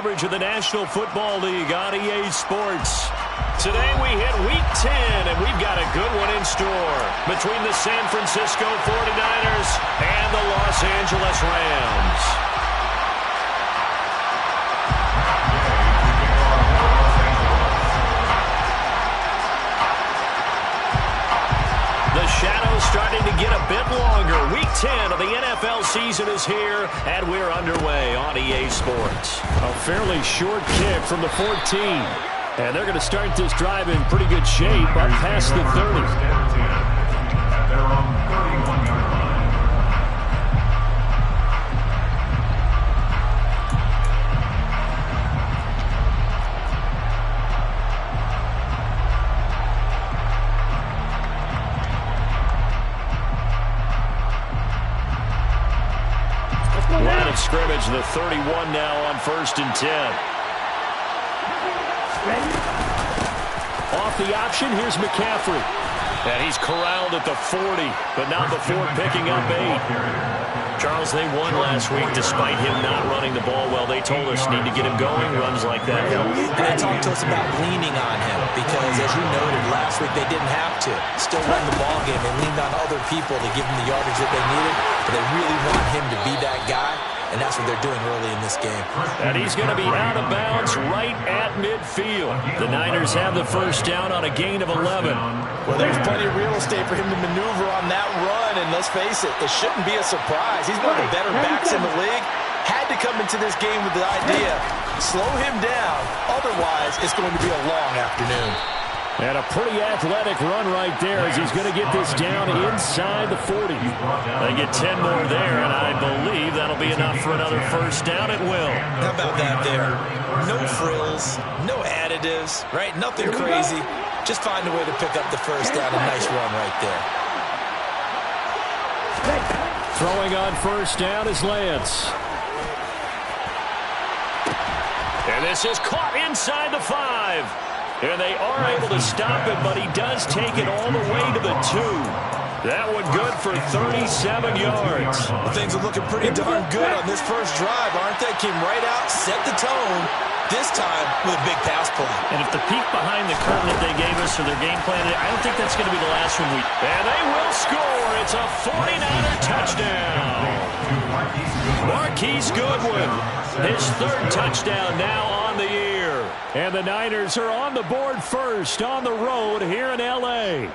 coverage of the National Football League on EA Sports. Today we hit Week 10, and we've got a good one in store between the San Francisco 49ers and the Los Angeles Rams. The shadow's starting to get a bit longer. Week 10 of the NFL season is here, and we're underway on EA Sports. A fairly short kick from the 14. And they're going to start this drive in pretty good shape up past the 30. Line of scrimmage, the 31 now on 1st and 10. Off the option, here's McCaffrey. And he's corralled at the 40, but now before picking up 8. Charles, they won last week despite him not running the ball well. They told us need to get him going. Runs like that help. And they talked to us about leaning on him because, as you noted, last week they didn't have to. Still won the ball game. They leaned on other people to give them the yardage that they needed, but they really want him to be that guy. And that's what they're doing early in this game. And he's going to be out of bounds right at midfield. The Niners have the first down on a gain of 11. Well, there's plenty of real estate for him to maneuver on that run. And let's face it, it shouldn't be a surprise. He's one of the better backs in the league. Had to come into this game with the idea, slow him down. Otherwise, it's going to be a long afternoon. And a pretty athletic run right there as he's going to get this down inside the 40. They get 10 more there, and I believe that'll be enough for another first down. It will. How about that there? No frills, no additives, right? Nothing crazy. Just find a way to pick up the first down. A nice run right there. Throwing on first down is Lance. And this is caught inside the 5. And they are able to stop him, but he does take it all the way to the 2. That one good for 37 yards. Well, things are looking pretty darn good on this first drive, aren't they? Came right out, set the tone, this time with a big pass play. And if the peek behind the curtain that they gave us for their game plan, I don't think that's going to be the last one. And they will score. It's a 49er touchdown. Marquise Goodwin, his 3rd touchdown now on the year. And the Niners are on the board first on the road here in L.A.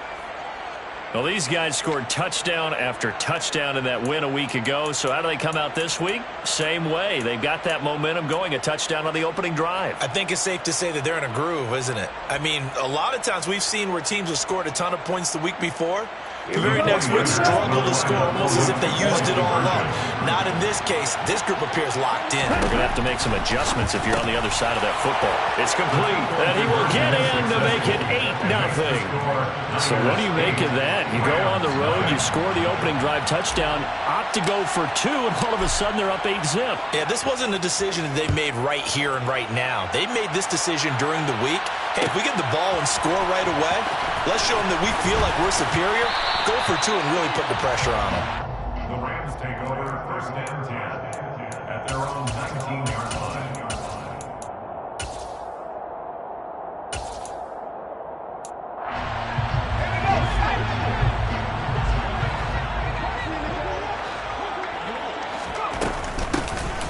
Well, these guys scored touchdown after touchdown in that win a week ago. So how do they come out this week? Same way. They've got that momentum going, a touchdown on the opening drive. I think it's safe to say that they're in a groove, isn't it? I mean, a lot of times we've seen where teams have scored a ton of points the week before. The very next week struggle to score almost as if they used it all up. Not in this case. This group appears locked in. We're going to have to make some adjustments if you're on the other side of that football. It's complete. And he will get in to make it 8-0. So what do you make of that? You go on the road, you score the opening drive touchdown, opt to go for 2, and all of a sudden they're up 8-0. Yeah, this wasn't a decision that they made right here and right now. They made this decision during the week. Hey, if we get the ball and score right away, let's show them that we feel like we're superior. Go for 2 and really put the pressure on them. The Rams take over 1st and 10 at their own 19-yard line.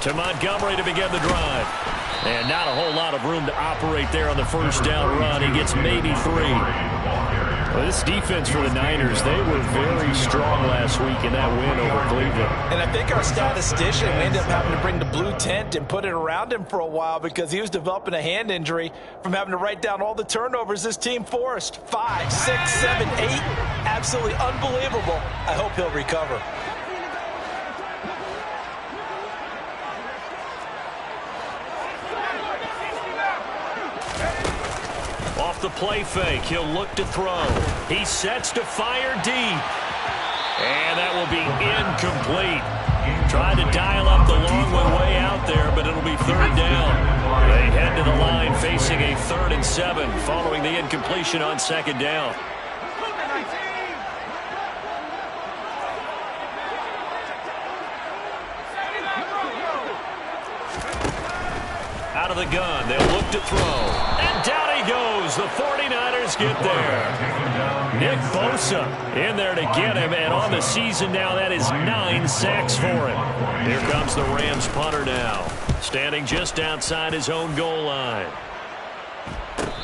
To Montgomery to begin the drive. And not a whole lot of room to operate there on the first down run. He gets maybe 3. Well, this defense for the Niners, they were very strong last week in that win over Cleveland. And I think our statistician ended up having to bring the blue tent and put it around him for a while because he was developing a hand injury from having to write down all the turnovers this team forced. 5, 6, 7, 8. Absolutely unbelievable. I hope he'll recover. Off the play fake, he'll look to throw. He sets to fire deep. And that will be incomplete. Tried to dial up the long way out there, but it'll be 3rd down. They head to the line facing a 3rd and 7 following the incompletion on 2nd down. Out out of the gun. They'll look to throw. And down he goes. The 49ers get there. Nick Bosa in there to get him. And on the season now, that is 9 sacks for him. Here comes the Rams punter now. Standing just outside his own goal line.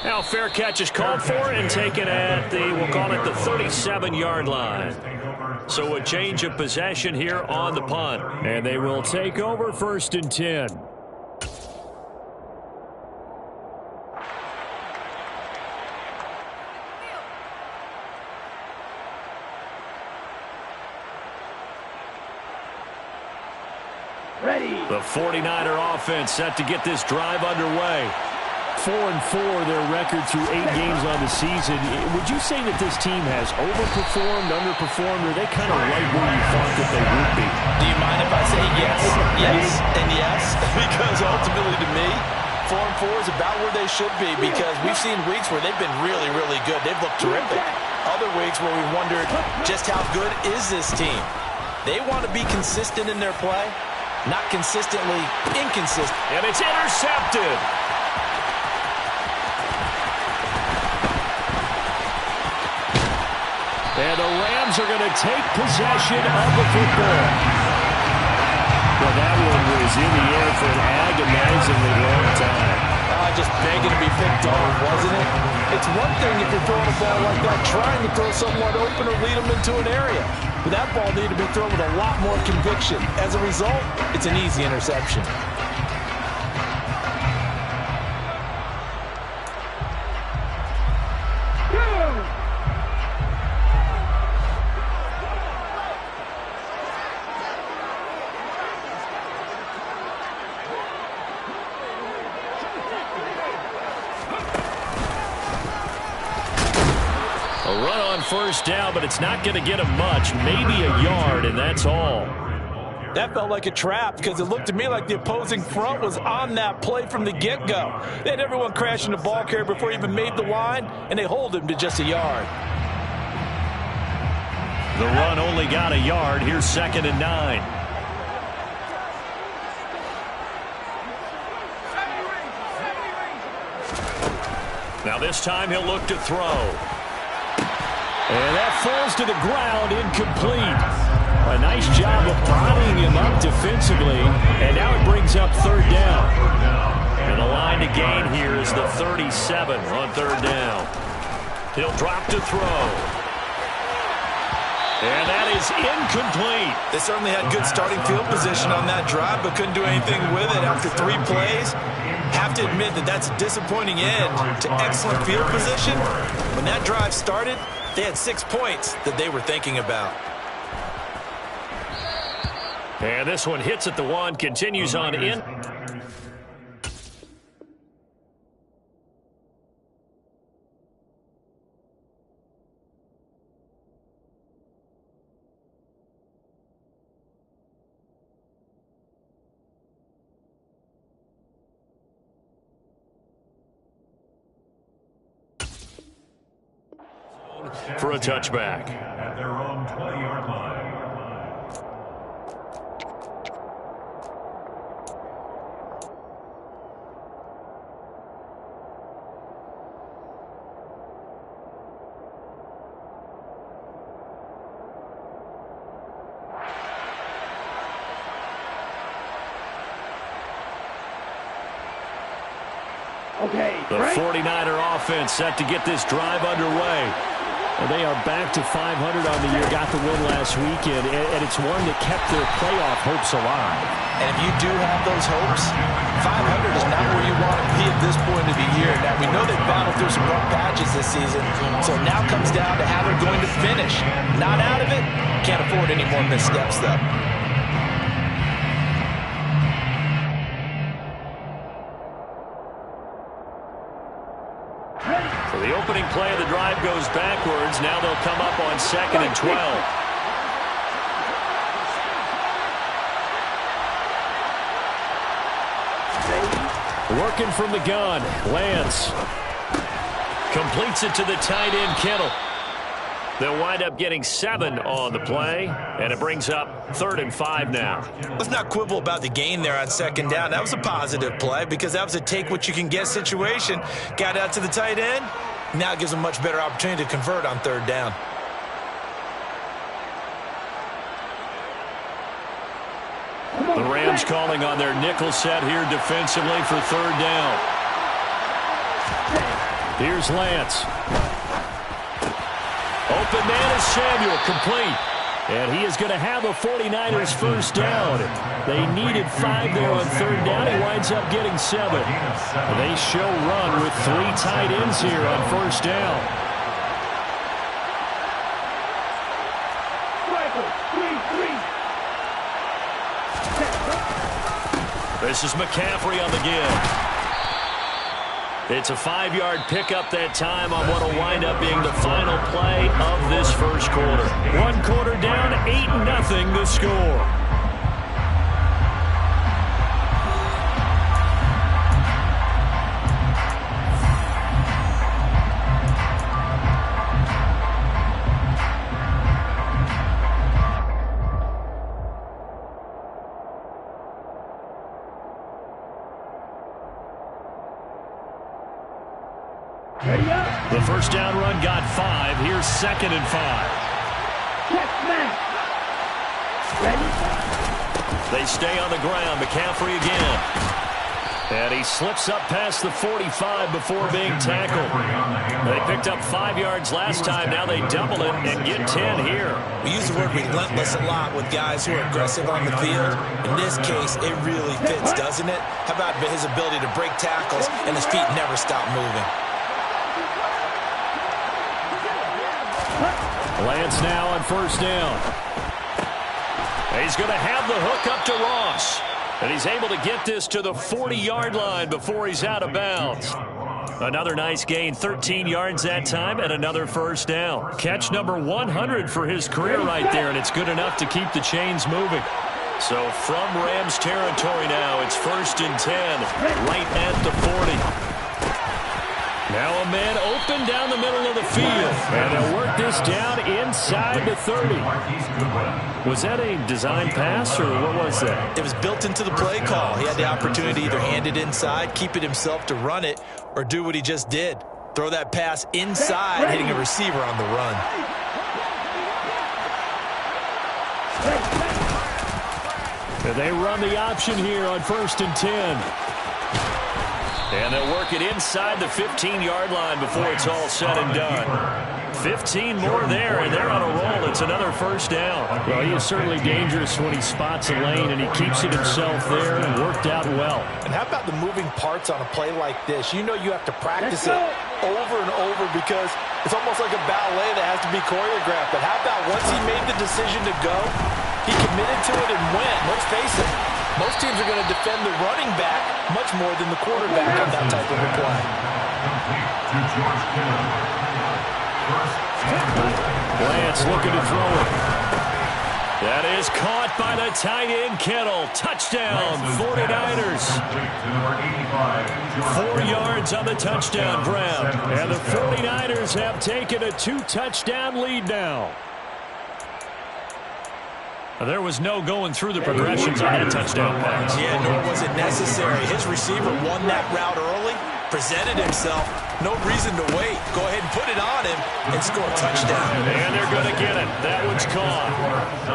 Now fair catch is called for and taken at the, we'll call it the 37-yard line. So a change of possession here on the punt. And they will take over 1st and 10. The 49er offense set to get this drive underway. 4-4 their record through 8 games on the season. Would you say that this team has overperformed, underperformed, or are they kind of right where you thought that they would be? Do you mind if I say yes? Yes and yes? Because ultimately to me, 4-4 is about where they should be because we've seen weeks where they've been really, really good. They've looked terrific. Other weeks where we wondered just how good is this team. They want to be consistent in their play, not consistently inconsistent. And it's intercepted. And the Rams are going to take possession of the football. Well, that one was in the air for an agonizingly long time. Just begging to be picked off, wasn't it? It's one thing if you're throwing a ball like that, trying to throw someone open or lead them into an area. But that ball needed to be thrown with a lot more conviction. As a result, it's an easy interception. First down, but it's not going to get him much. Maybe a yard, and that's all. That felt like a trap because it looked to me like the opposing front was on that play from the get-go. They had everyone crashing the ball carrier before he even made the line, and they hold him to just a yard. The run only got a yard. Here's 2nd and 9. Now this time he'll look to throw. And that falls to the ground, incomplete. A nice job of bodying him up defensively. And now it brings up 3rd down. And the line to gain here is the 37 on 3rd down. He'll drop to throw. And that is incomplete. They certainly had good starting field position on that drive, but couldn't do anything with it after 3 plays. Have to admit that that's a disappointing end to excellent field position. When that drive started, they had 6 points that they were thinking about. And this one hits at the 1, continues on in. For a touchback. At their own 20-yard line. The 49er offense set to get this drive underway. And they are back to 500 on the year, got the win last weekend, and it's one that kept their playoff hopes alive. And if you do have those hopes, 500 is not where you want to be at this point of the year. Now, we know they've battled through some rough patches this season, so it now comes down to how they're going to finish. Not out of it, can't afford any more missteps, though. So the opening play of the drive goes backwards. Now they'll come up on 2nd and 12. Working from the gun, Lance. Completes it to the tight end, Kittle. They'll wind up getting 7 on the play, and it brings up 3rd and 5 now. Let's not quibble about the gain there on 2nd down. That was a positive play because that was a take-what-you-can-get situation. Got out to the tight end. Now it gives them a much better opportunity to convert on 3rd down. The Rams calling on their nickel set here defensively for 3rd down. Here's Lance. Open man is Samuel, complete. And he is going to have a 49ers first down. They needed 5 there on 3rd down. He winds up getting 7. They show run with 3 tight ends here on 1st down. This is McCaffrey on the give. It's a 5-yard pickup that time on what will wind up being the final play of this first quarter. 1 quarter down, 8-0 the score. The first down run got 5. Here's 2nd and 5. They stay on the ground. McCaffrey again. And he slips up past the 45 before being tackled. They picked up 5 yards last time. Now they double it and get 10 here. We use the word relentless a lot with guys who are aggressive on the field. In this case, it really fits, doesn't it? How about his ability to break tackles and his feet never stop moving? Lance now on 1st down. He's going to have the hook up to Ross. And he's able to get this to the 40-yard line before he's out of bounds. Another nice gain, 13 yards that time, and another first down. Catch number 100 for his career right there, and it's good enough to keep the chains moving. So from Rams territory now, it's 1st and 10, right at the 40. Now a man open down the middle of the field. And they'll work this down inside the 30. Was that a design pass, or what was that? It was built into the play call. He had the opportunity to either hand it inside, keep it himself to run it, or do what he just did. Throw that pass inside, hitting a receiver on the run. And they run the option here on 1st and 10. And they'll work it inside the 15-yard line before it's all said and done. 15 more there, and they're on a roll. It's another first down. Well, he is certainly dangerous when he spots a lane, and he keeps it himself there and worked out well. And how about the moving parts on a play like this? You know you have to practice it over and over because it's almost like a ballet that has to be choreographed. But how about once he made the decision to go, he committed to it and went. Let's face it. Most teams are going to defend the running back much more than the quarterback on that type of a play. Lance looking to throw it. That is caught by the tight end Kittle. Touchdown, 49ers. 4 yards on the touchdown ground. And the 49ers have taken a 2-touchdown lead now. There was no going through the progressions on that touchdown pass. Yeah, nor was it necessary. His receiver won that route early, presented himself. No reason to wait. Go ahead and put it on him and score a touchdown. And they're going to get it. That one's caught.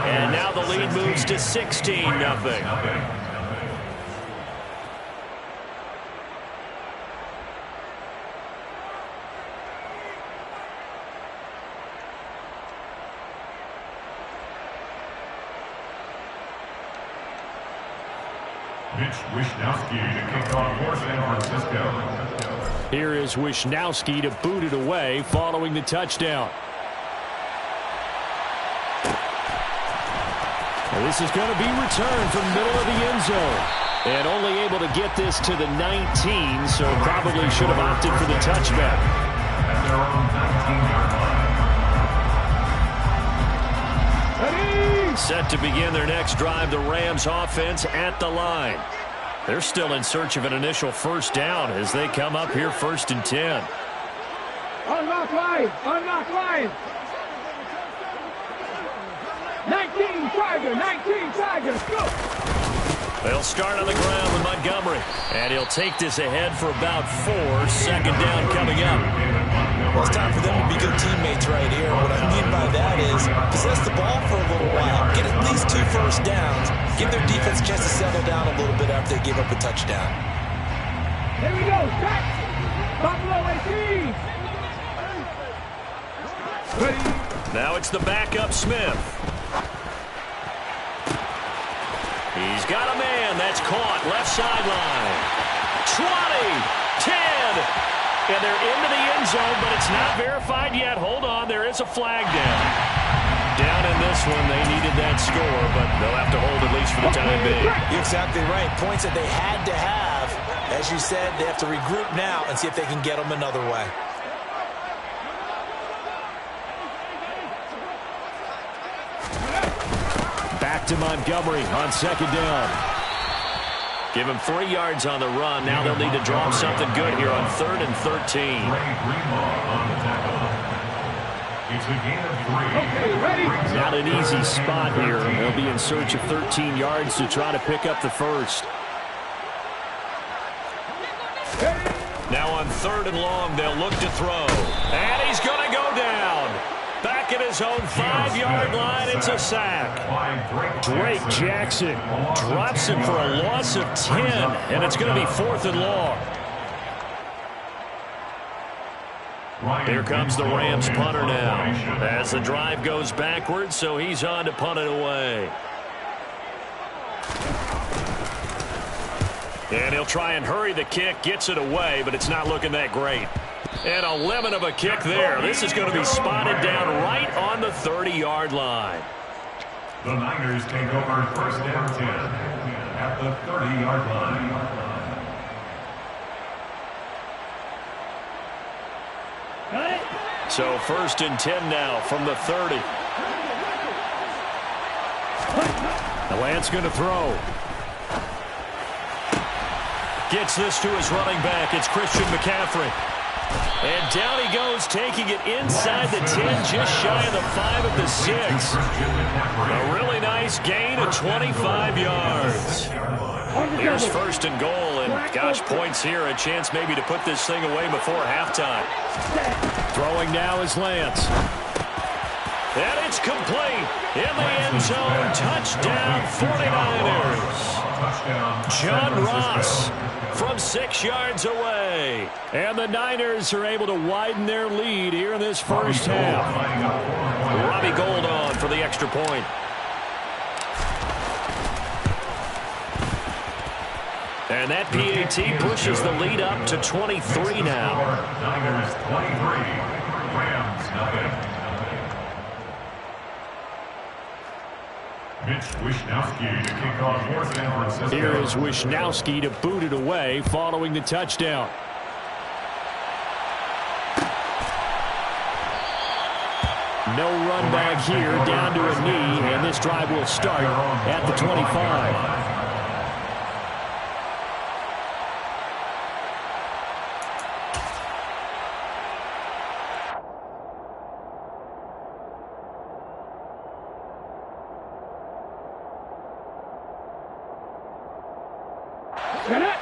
And now the lead moves to 16-0. Wishnowsky to kick off for San Francisco. Here is Wishnowsky to boot it away following the touchdown. And this is going to be returned from the middle of the end zone. And only able to get this to the 19, so probably should have opted for the touchback. At their own 19-yard line. Set to begin their next drive, the Rams offense at the line. They're still in search of an initial first down as they come up here 1st and 10. Unlock line! Unlock line! They'll start on the ground with Montgomery. And he'll take this ahead for about 4. Second down coming up. Well, it's time for them to be good teammates right here. What I mean by that is possess the ball for a little while. Get at least 2 first downs. Give their defense a chance to settle down a little bit after they give up a touchdown. Here we go. Back. Buffalo 18. Now it's the backup Smith. He's got a man. That's caught. Left sideline. 20. 10. And they're into the end zone, but it's not verified yet. Hold on. There is a flag down. Down in this one, they needed that score, but they'll have to hold at least for the time being. You're exactly right. Points that they had to have. As you said, they have to regroup now and see if they can get them another way. Back to Montgomery on second down. Give him 3 yards on the run. Now they'll need to drop something good here on 3rd and 13. Not an easy spot here. They'll be in search of 13 yards to try to pick up the first. Now on 3rd and long, they'll look to throw. And he's going to go down. Back at his own 5-yard line, it's a sack. Drake Jackson Drops him for a loss of 10, and it's going to be 4th and long. Here comes the Rams punter now. As the drive goes backwards, so he's on to punt it away. And he'll try and hurry the kick, gets it away, but it's not looking that great. And a lemon of a kick there. This is going to be spotted down right on the 30-yard line. The Niners take over 1st and 10 at the 30-yard line. So 1st and 10 now from the 30. The Lance going to throw. Gets this to his running back. It's Christian McCaffrey. And down he goes, taking it inside the 10, just shy of the 5 at the 6. A really nice gain of 25 yards. Here's 1st and goal, and gosh, points here. A chance maybe to put this thing away before halftime. Throwing now is Lance. And it's complete. In the end zone, touchdown 49ers. John Ross from 6 yards away. And the Niners are able to widen their lead here in this first half. Robbie Gould on for the extra point. And that PAT pushes the lead up to 23 now. Niners 23, Rams nothing. Mitch Wishnowsky to kick off for San Francisco. Here is Wishnowsky to boot it away following the touchdown. No run back here, down to a knee, and this drive will start at the 25.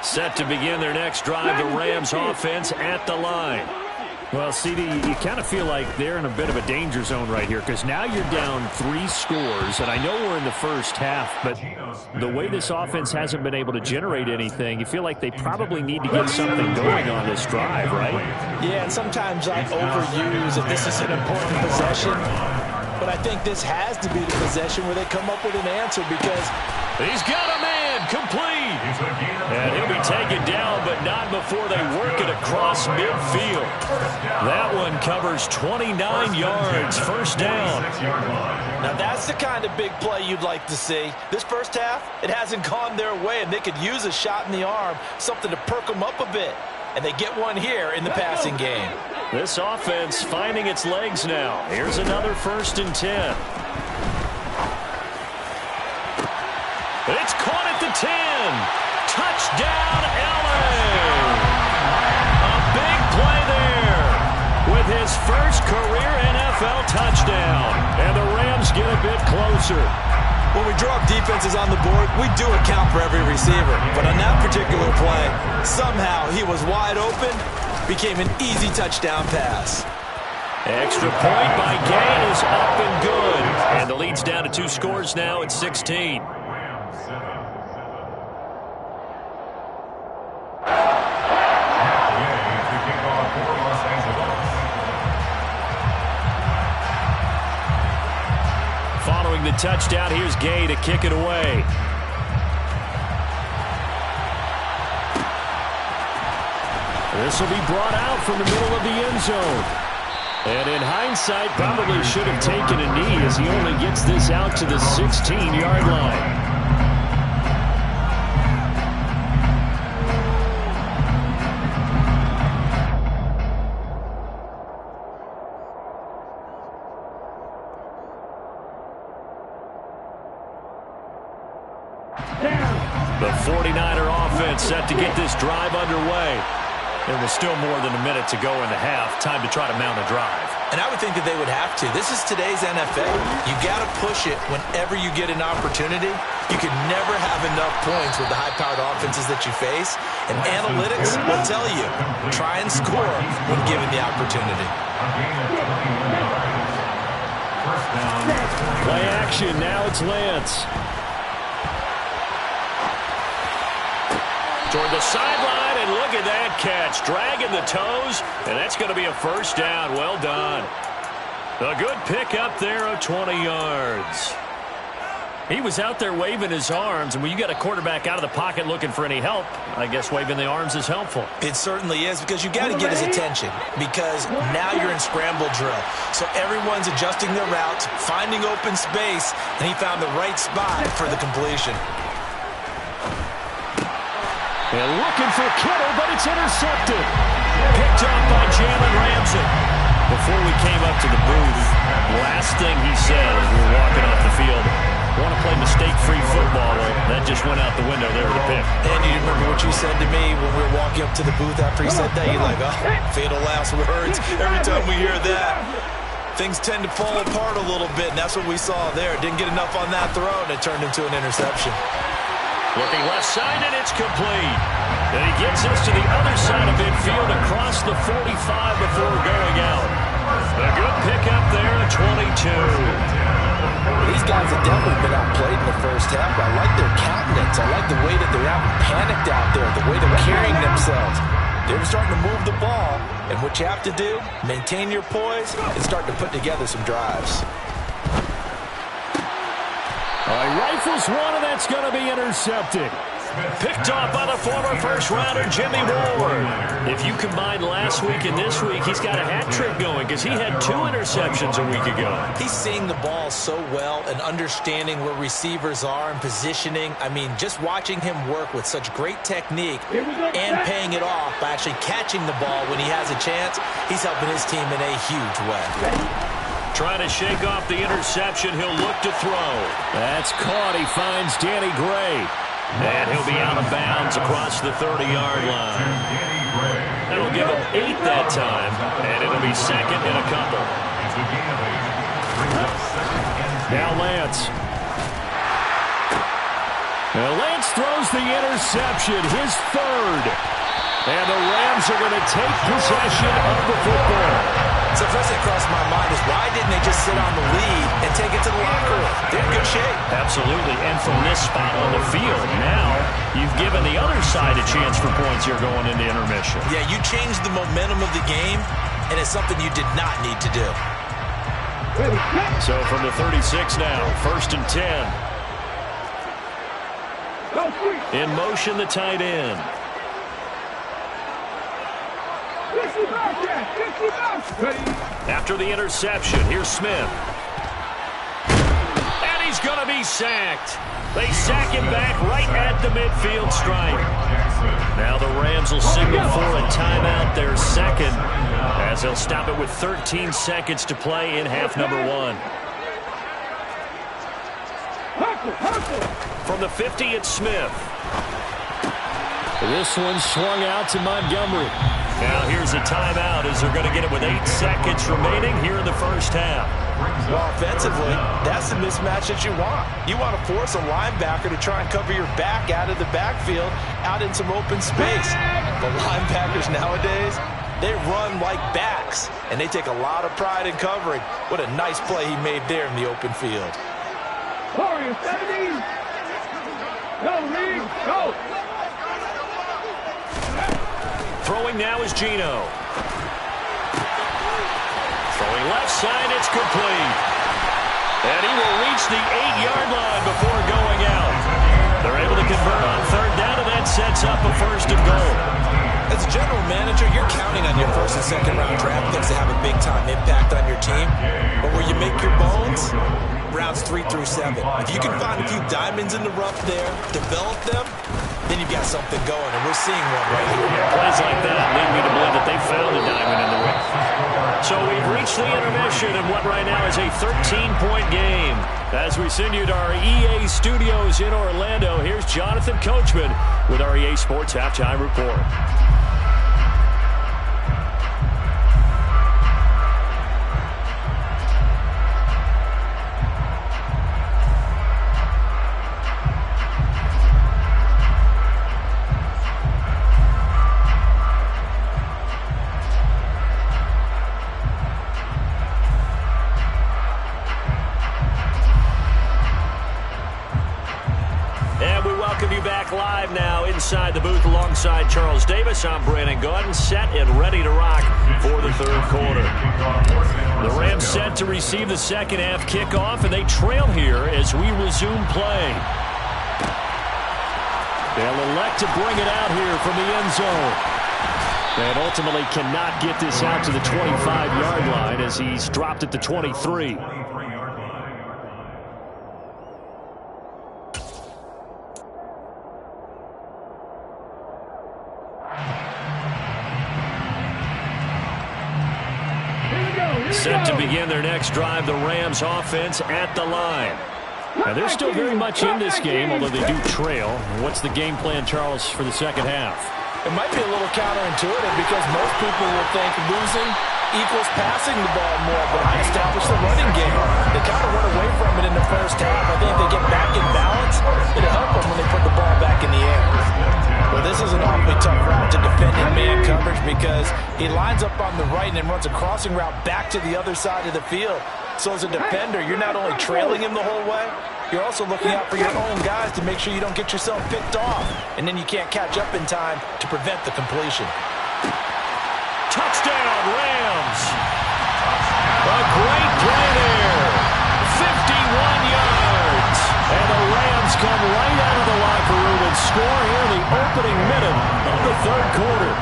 Set to begin their next drive, the Rams offense at the line. Well, CD, you kind of feel like they're in a bit of a danger zone right here because now you're down 3 scores, and I know we're in the first half, but the way this offense hasn't been able to generate anything, you feel like they probably need to get something going on this drive, right? Yeah, and sometimes I overuse that this is an important possession, but I think this has to be the possession where they come up with an answer because he's got a man complete. And he'll be taken down, but not before they work it across midfield. That one covers 29 yards, first down. Now that's the kind of big play you'd like to see. This first half, it hasn't gone their way, and they could use a shot in the arm, something to perk them up a bit. And they get one here in the passing game. This offense finding its legs now. Here's another 1st and 10. It's caught at the 10. Touchdown, LA. A big play there with his first career NFL touchdown. And the Rams get a a bit closer. When we draw up defenses on the board, we do account for every receiver. But on that particular play, somehow he was wide open, became an easy touchdown pass. Extra point by Gay is up and good. And the lead's down to 2 scores now at 16. Following the touchdown, here's Gay to kick it away. This will be brought out from the middle of the end zone. And in hindsight, probably should have taken a knee as he only gets this out to the 16-yard line. The 49er offense set to get this drive underway. There was still more than a minute to go in the half. Time to try to mount a drive. And I would think that they would have to. This is today's NFL. You got to push it whenever you get an opportunity. You can never have enough points with the high-powered offenses that you face. And analytics will tell you, try and score when given the opportunity. Play action. Now it's Lance. Toward the sideline, and look at that catch. Dragging the toes, and that's going to be a first down. Well done. A good pickup there of 20 yards. He was out there waving his arms, and when you got a quarterback out of the pocket looking for any help, I guess waving the arms is helpful. It certainly is, because you got to get his attention, because now you're in scramble drill. So everyone's adjusting their routes, finding open space, and he found the right spot for the completion. And looking for Kittle, but it's intercepted. Picked up by Jalen Ramsey. Before we came up to the booth, last thing he said as we were walking off the field, want to play mistake-free football. Well, that just went out the window there with the pick. And you remember what you said to me when we were walking up to the booth after he said that? You're like, oh, fatal last words. Every time we hear that, things tend to fall apart a little bit, and that's what we saw there. Didn't get enough on that throw, and it turned into an interception. Looking left side, and it's complete. And he gets us to the other side of midfield across the 45 before going out. A good pickup there at 22. These guys have definitely been outplayed in the first half. I like their countenance. I like the way that they're out panicked out there, the way they're carrying themselves. They're starting to move the ball, and what you have to do, maintain your poise and start to put together some drives. Rifles one, and that's going to be intercepted. Picked off by the former first-rounder Jimmy Ward. If you combine last week and this week, he's got a hat trick going because he had 2 interceptions a week ago. He's seeing the ball so well and understanding where receivers are and positioning. I mean, just watching him work with such great technique and paying it off by actually catching the ball when he has a chance, he's helping his team in a huge way. Trying to shake off the interception. He'll look to throw. That's caught. He finds Danny Gray. And he'll be out of bounds across the 30-yard line. That'll give him 8 that time, and it'll be second and a couple. Now Lance. Now Lance throws the interception, his 3rd. And the Rams are going to take possession of the football. So first thing crossed my mind is, why didn't they just sit on the lead and take it to the locker room? They're in good shape. Absolutely. And from this spot on the field, now you've given the other side a chance for points here going into intermission. Yeah, you changed the momentum of the game, and it's something you did not need to do. So from the 36 now, 1st and 10. In motion, the tight end. After the interception, here's Smith. And he's going to be sacked. They sack him back right at the midfield stripe. Now the Rams will signal for a timeout, their 2nd, as they'll stop it with 13 seconds to play in half number 1. From the 50, it's Smith. This one swung out to Montgomery. Now here's a timeout as they're going to get it with 8 seconds remaining here in the first half. Well, offensively, that's the mismatch that you want. You want to force a linebacker to try and cover your back out of the backfield, out in some open space. The linebackers nowadays, they run like backs, and they take a lot of pride in covering. What a nice play he made there in the open field. Warriors 70. Go, Reed, go. Throwing now is Geno. Throwing left side, it's complete. And he will reach the 8-yard line before going out. They're able to convert on third down, and that sets up a first and goal. As a general manager, you're counting on your first and second round draft picks to have a big-time impact on your team. But where you make your bones, rounds 3 through 7. If you can find a few diamonds in the rough there, develop them, then you've got something going, and we're seeing one right here. Plays like that lead me to believe that they found a diamond in the rough. So we've reached the intermission in what right now is a 13-point game. As we send you to our EA studios in Orlando, here's Jonathan Coachman with our EA Sports Halftime Report. Live now inside the booth alongside Charles Davis. I'm Brandon Gaudin, set and ready to rock for the third quarter. The Rams set to receive the second half kickoff, and they trail here as we resume play. They'll elect to bring it out here from the end zone. And ultimately cannot get this out to the 25-yard line as he's dropped at the 23. Set to begin their next drive, the Rams offense at the line. Now, they're still very much in this game, although they do trail. What's the game plan, Charles, for the second half? It might be a little counterintuitive because most people will think losing equals passing the ball more, but I established the running game. They kind of went away from it in the first half. I think if they get back in balance, it'll help them when they put the ball back in the air. Well, this is an awfully tough route to defend in man coverage because he lines up on the right and then runs a crossing route back to the other side of the field. So as a defender, you're not only trailing him the whole way, you're also looking out for your own guys to make sure you don't get yourself picked off. And then you can't catch up in time to prevent the completion. Touchdown, Rams! A great play there. 51 yards. And the Rams come right out of the locker room and score here in the opening minute of the third quarter.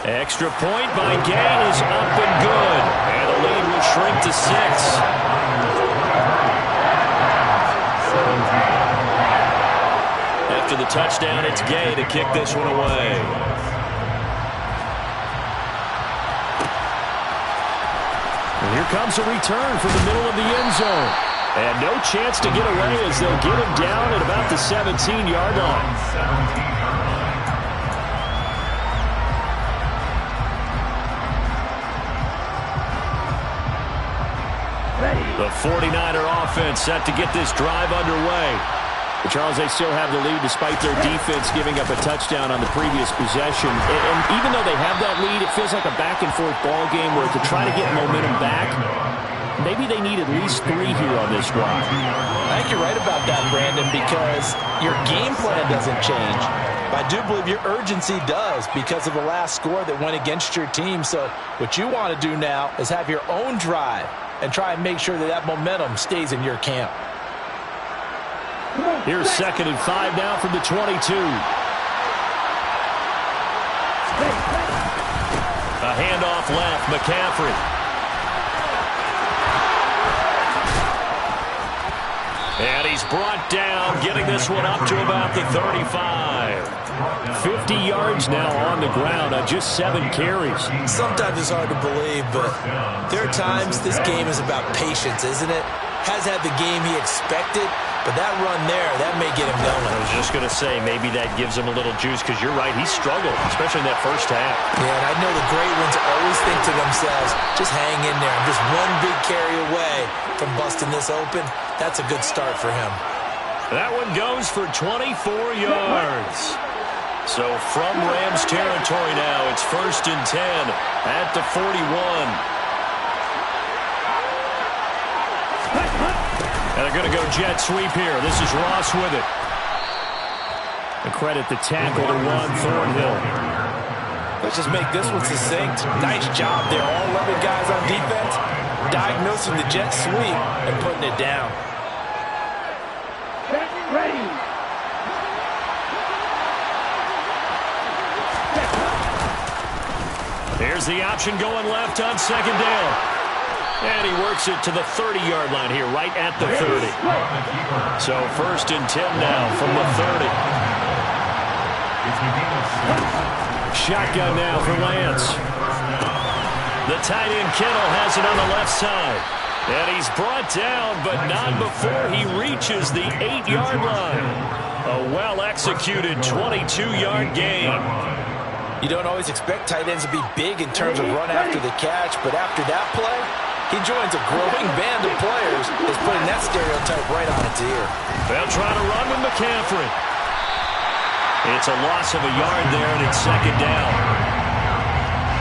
Extra point by Gain is up and good. And the lead will shrink to 6. After the touchdown, it's Gay to kick this one away. And here comes a return from the middle of the end zone. And no chance to get away as they'll get him down at about the 17-yard line. The 49er offense set to get this drive underway. But Charles, they still have the lead despite their defense giving up a touchdown on the previous possession. And even though they have that lead, it feels like a back-and-forth ball game where to try to get momentum back, maybe they need at least 3 here on this drive. I think you're right about that, Brandon, because your game plan doesn't change. But I do believe your urgency does because of the last score that went against your team. So what you want to do now is have your own drive and try and make sure that that momentum stays in your camp. Here's 2nd and 5 now from the 22. A handoff left, McCaffrey. And he's brought down, getting this one up to about the 35. 50 yards now on the ground on just 7 carries. Sometimes it's hard to believe, but there are times this game is about patience, isn't it? Has had the game he expected, but that run there, that may get him going. I was just going to say, maybe that gives him a little juice, because you're right, he struggled, especially in that first half. Yeah, and I know the great ones always think to themselves, just hang in there. I'm just one big carry away from busting this open. That's a good start for him. That one goes for 24 yards. So from Rams territory now, it's 1st and 10 at the 41. And they're going to go jet sweep here. This is Ross with it. And credit the tackle to Ron Thornhill. Let's just make this one succinct. Nice job there. All 11 guys on defense diagnosing the jet sweep and putting it down. Get ready. Here's the option going left on 2nd down. And he works it to the 30-yard line here, right at the 30. So 1st and 10 now from the 30. Shotgun now for Lance. The tight end Kittle has it on the left side. And he's brought down, but not before he reaches the 8-yard line. A well-executed 22-yard gain. You don't always expect tight ends to be big in terms of run after the catch, but after that play, he joins a growing band of players that's putting that stereotype right on its ear. They'll try to run with McCaffrey. It's a loss of a yard there, and it's 2nd down.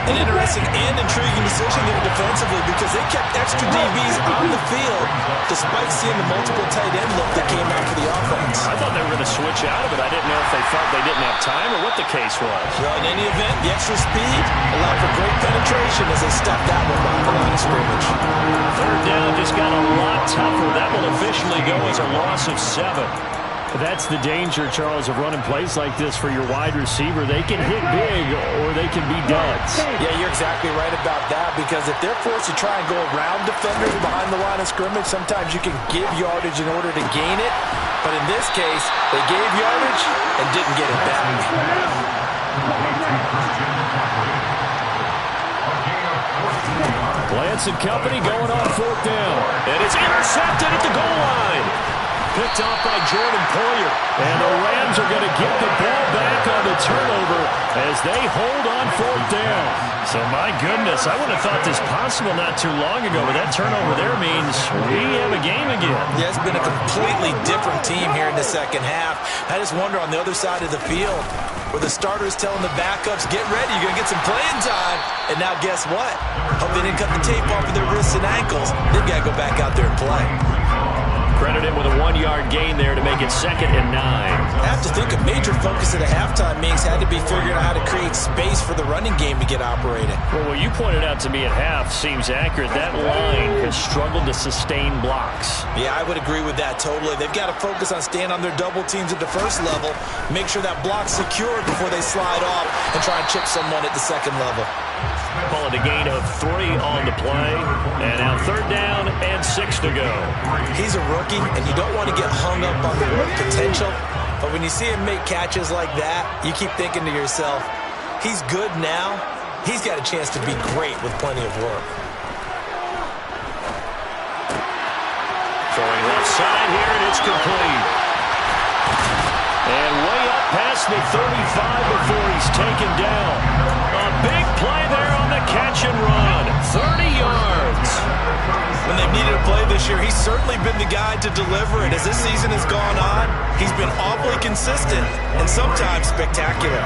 An interesting and intriguing decision there defensively, because they kept extra DBs on the field despite seeing the multiple tight end look that came out for the offense. I thought they were going to switch out of it. I didn't know if they felt they didn't have time or what the case was. Well, in any event, the extra speed allowed for great penetration as they stopped that one off the line of scrimmage. 3rd down just got a lot tougher. That will officially go as a loss of 7. That's the danger, Charles, of running plays like this for your wide receiver. They can hit big or they can be duds. Yeah, you're exactly right about that, because if they're forced to try and go around defenders behind the line of scrimmage, sometimes you can give yardage in order to gain it. But in this case, they gave yardage and didn't get it back. Lance and company going on 4th down. And it's intercepted at the goal line. Picked off by Jordan Poyer. And the Rams are going to get the ball back on the turnover as they hold on 4th down. So, my goodness, I wouldn't have thought this possible not too long ago, but that turnover there means we have a game again. Yeah, it's been a completely different team here in the second half. I just wonder on the other side of the field where the starters telling the backups, get ready, you're going to get some playing time. And now guess what? Hope they didn't cut the tape off of their wrists and ankles. They've got to go back out there and play. Credit him with a 1-yard gain there to make it 2nd and 9. I have to think a major focus at the halftime meetings had to be figuring out how to create space for the running game to get operating. Well, what you pointed out to me at half seems accurate. That line has struggled to sustain blocks. Yeah, I would agree with that totally. They've got to focus on staying on their double teams at the first level, make sure that block's secured before they slide off and try and chip someone at the second level. Call it a gain of 3 on the play. And now 3rd down and 6 to go. He's a rookie, and you don't want to get hung up on the potential. But when you see him make catches like that, you keep thinking to yourself, he's good now. He's got a chance to be great with plenty of work. Throwing left side here, and it's complete. And way up past the 35 before he's taken down. A big play there on the catch and run. 30 yards. When they've needed a play this year, he's certainly been the guy to deliver it. As this season has gone on, he's been awfully consistent and sometimes spectacular.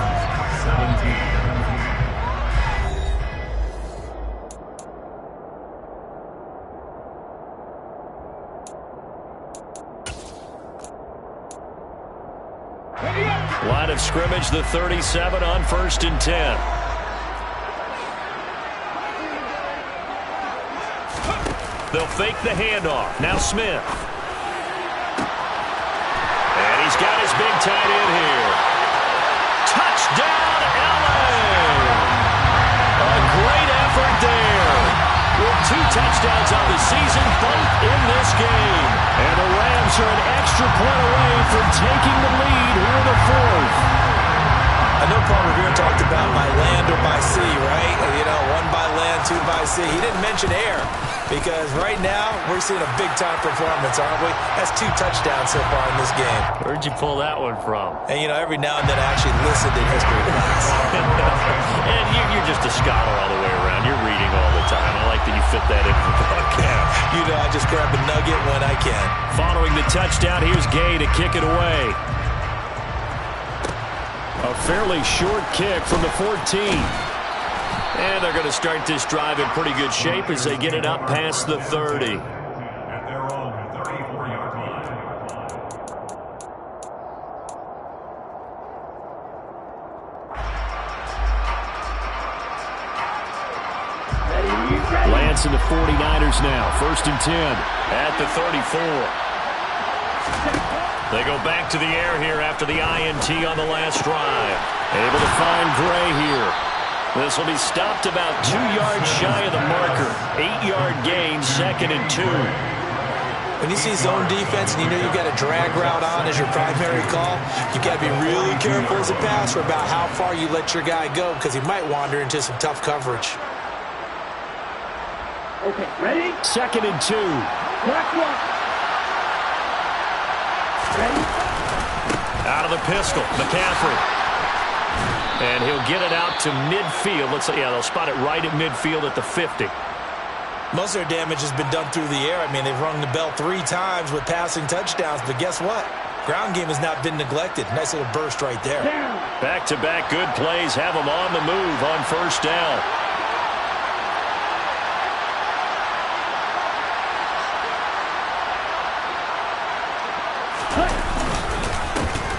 Line of scrimmage, the 37 on 1st and 10. They'll fake the handoff. Now Smith. And he's got his big tight end here. Touchdown, LA! A great effort there. With 2 touchdowns on the season, both in this game. And the Rams are an extra point away from taking the lead here in the 4th. I know Paul Revere talked about by land or by sea, right? You know, 1 by land, 2 by sea. He didn't mention air. Because right now, we're seeing a big-time performance, aren't we? That's 2 touchdowns so far in this game. Where'd you pull that one from? And, you know, every now and then I actually listened in history class. And you're just a scholar all the way around. You're reading all the time. I like that you fit that into the podcast. You know, I just grab a nugget when I can. Following the touchdown, here's Gay to kick it away. A fairly short kick from the 14. And they're going to start this drive in pretty good shape as they get it up past the 30. At their own 34-yard line. Lance and the 49ers now. 1st and 10. At the 34. They go back to the air here after the INT on the last drive. Able to find Gray here. This will be stopped about 2 yards shy of the marker. 8-yard gain, 2nd and 2. When you see zone defense and you know you've got a drag route on as your primary call, you've got to be really careful as a passer about how far you let your guy go because he might wander into some tough coverage. Okay, ready? 2nd and 2. Clock 1. Ready? Out of the pistol, McCaffrey. And he'll get it out to midfield. Let's say, yeah, they'll spot it right at midfield at the 50. Most of their damage has been done through the air. I mean, they've rung the bell 3 times with passing touchdowns, but guess what? Ground game has not been neglected. Nice little burst right there. Back-to-back good plays have them on the move on 1st down.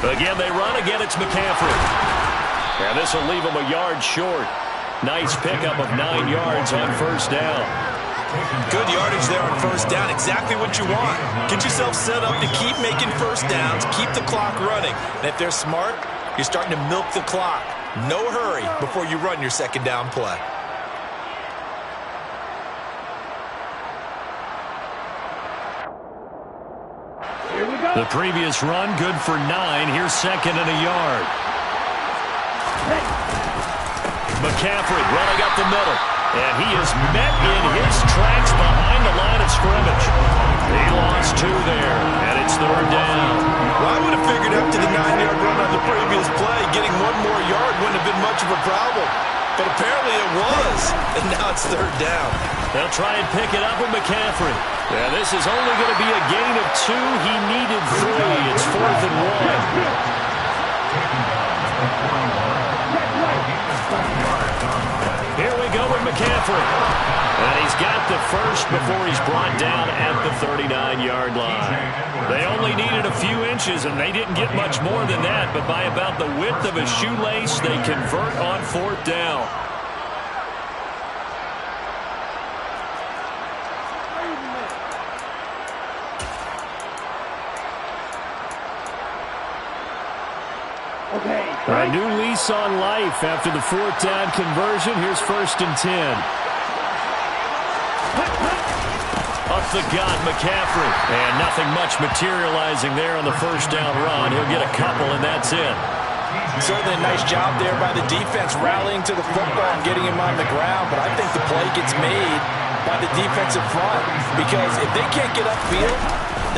Again, they run. Again, it's McCaffrey. And this will leave them a yard short. Nice pickup of 9 yards on 1st down. Good yardage there on 1st down. Exactly what you want. Get yourself set up to keep making 1st downs, keep the clock running. And if they're smart, you're starting to milk the clock. No hurry before you run your 2nd down play. Here we go. The previous run, good for 9. Here's 2nd and a yard. McCaffrey running up the middle. And he is met in his tracks behind the line of scrimmage. He lost 2 there, and it's 3rd down. Well, I would have figured after the 9-yard run on the previous play, getting 1 more yard wouldn't have been much of a problem. But apparently it was, and now it's 3rd down. They'll try and pick it up with McCaffrey. Yeah, this is only going to be a gain of 2. He needed 3. It's 4th and 1. Here we go with McCaffrey. And he's got the first before he's brought down at the 39-yard line. They only needed a few inches, and they didn't get much more than that. But by about the width of a shoelace, they convert on 4th down. Okay. A new lease on life after the 4th down conversion. Here's 1st and 10. Up the gut, McCaffrey. And nothing much materializing there on the 1st down run. He'll get a couple, and that's it. Certainly a nice job there by the defense rallying to the football and getting him on the ground. But I think the play gets made by the defensive front. Because if they can't get upfield,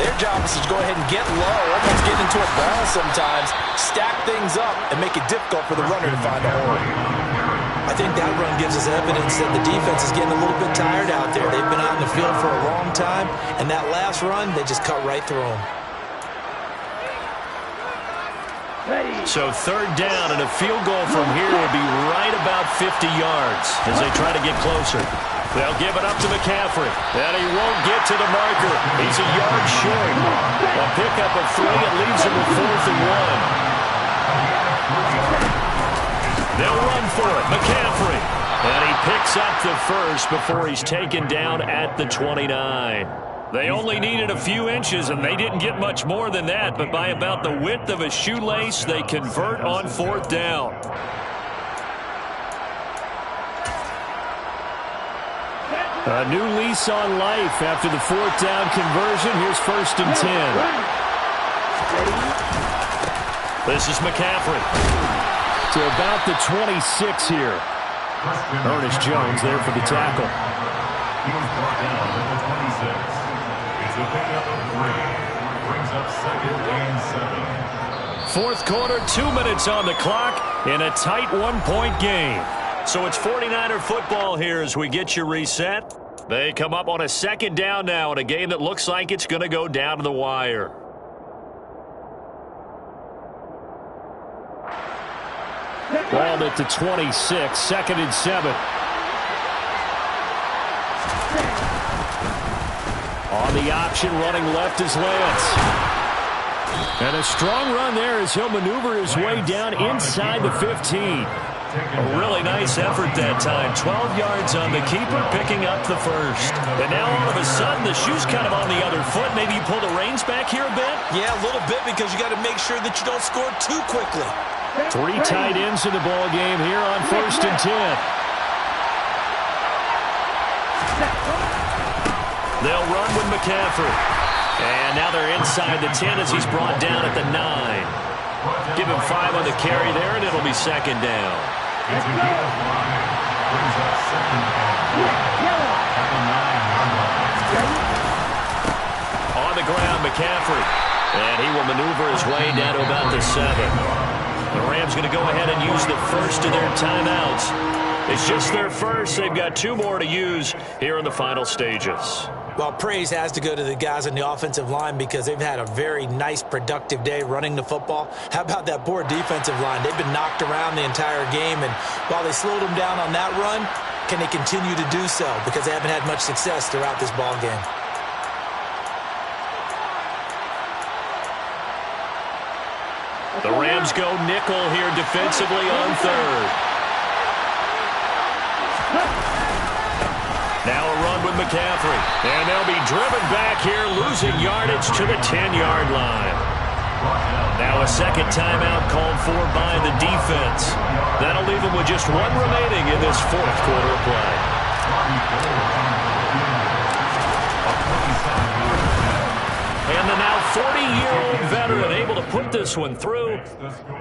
their job is to go ahead and get low, almost get into a ball sometimes, stack things up, and make it difficult for the runner to find a hole. I think that run gives us evidence that the defense is getting a little bit tired out there. They've been out in the field for a long time, and that last run, they just cut right through them. So 3rd down, and a field goal from here will be right about 50 yards as they try to get closer. They'll give it up to McCaffrey, and he won't get to the marker. He's a yard short. A pickup of 3, it leaves him with 4th and 1. They'll run for it, McCaffrey. And he picks up the first before he's taken down at the 29. They only needed a few inches, and they didn't get much more than that. But by about the width of a shoelace, they convert on 4th down. A new lease on life after the 4th down conversion. Here's 1st and 10. This is McCaffrey. To about the 26 here. Ernest Jones there for the tackle. He was brought down at the 26. It's a pickup of 3. Brings up 2nd and 7. Fourth quarter, 2 minutes on the clock in a tight one-point game. So it's 49er football here as we get you reset. They come up on a 2nd down now in a game that looks like it's going to go down to the wire. Ball at the 26, 2nd and 7. On the option, running left is Lance. And a strong run there as he'll maneuver his way down inside the 15. A really nice effort that time. 12 yards on the keeper, picking up the first. And now all of a sudden, the shoe's kind of on the other foot. Maybe you pull the reins back here a bit? Yeah, a little bit because you got to make sure that you don't score too quickly. 3 tight ends in the ball game here on 1st and 10. They'll run with McCaffrey. And now they're inside the 10 as he's brought down at the 9. Give him 5 on the carry there, and it'll be 2nd down. It's a gain of 5. Brings up 2nd and 1 at the 9-yard line. On the ground, McCaffrey. And he will maneuver his way down to about the 7. The Rams going to go ahead and use the first of their timeouts. It's just their first. They've got 2 more to use here in the final stages. Well, praise has to go to the guys on the offensive line because they've had a very nice, productive day running the football. How about that poor defensive line? They've been knocked around the entire game, and while they slowed them down on that run, can they continue to do so? Because they haven't had much success throughout this ball game. The Rams go nickel here defensively on 3rd. Now a run with McCaffrey. And they'll be driven back here, losing yardage to the 10-yard line. Now a 2nd timeout called for by the defense. That'll leave them with just 1 remaining in this 4th quarter of play. And the now 40-year-old veteran able to put this one through.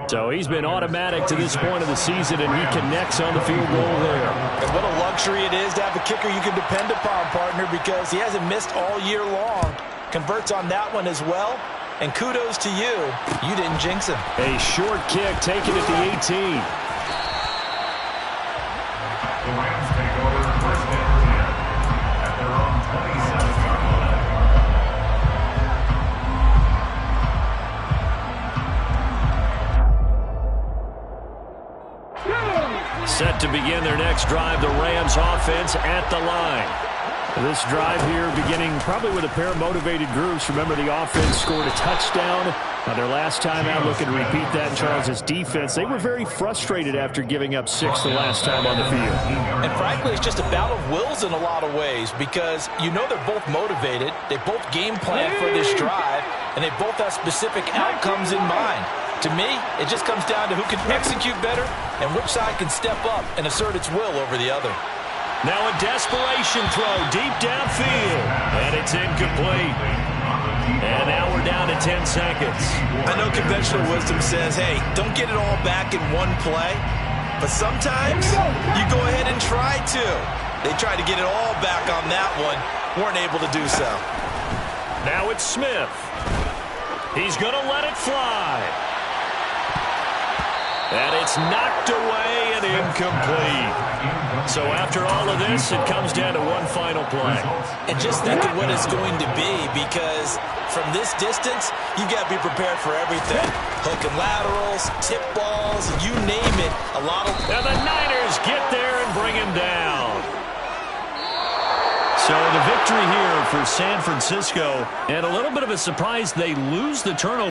So he's been automatic to this point of the season, and he connects on the field goal there. And what a luxury it is to have a kicker you can depend upon, partner, because he hasn't missed all year long. Converts on that one as well. And kudos to you. You didn't jinx him. A short kick taken at the 18. The Rams take over 1st and 10 at their own 27-yard line. Set to begin their next drive, the Rams offense at the line. This drive here beginning probably with a pair of motivated groups. Remember, the offense scored a touchdown on their last time out. Looking to repeat that in Charles' defense. They were very frustrated after giving up 6 the last time on the field. And frankly, it's just a battle of wills in a lot of ways because you know they're both motivated. They both game plan for this drive, and they both have specific outcomes in mind. To me, it just comes down to who can execute better and which side can step up and assert its will over the other. Now a desperation throw deep downfield, and it's incomplete. And now we're down to 10 seconds. I know conventional wisdom says, hey, don't get it all back in one play. But sometimes you go ahead and try to. They tried to get it all back on that one. Weren't able to do so. Now it's Smith. He's going to let it fly. And it's knocked away and incomplete. So after all of this, it comes down to one final play. And just think of what it's going to be, because from this distance, you got to be prepared for everything. Hook and laterals, tip balls, you name it. A lot of... And the Niners get there and bring him down. So the victory here for San Francisco, and a little bit of a surprise, they lose the turnover.